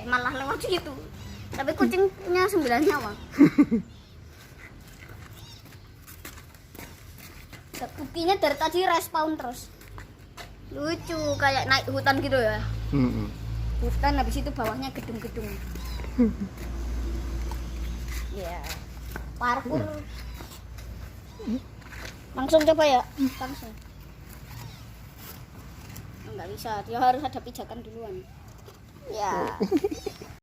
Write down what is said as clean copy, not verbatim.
malah lewat situ. Tapi kucing punya 9 nyawa. Buktinya dari tadi respawn terus. Lucu kayak naik hutan gitu ya. Hutan habis itu bawahnya gedung-gedung. Ya. Parkur. Langsung coba ya. Langsung. Enggak bisa, dia harus ada pijakan duluan. Ya.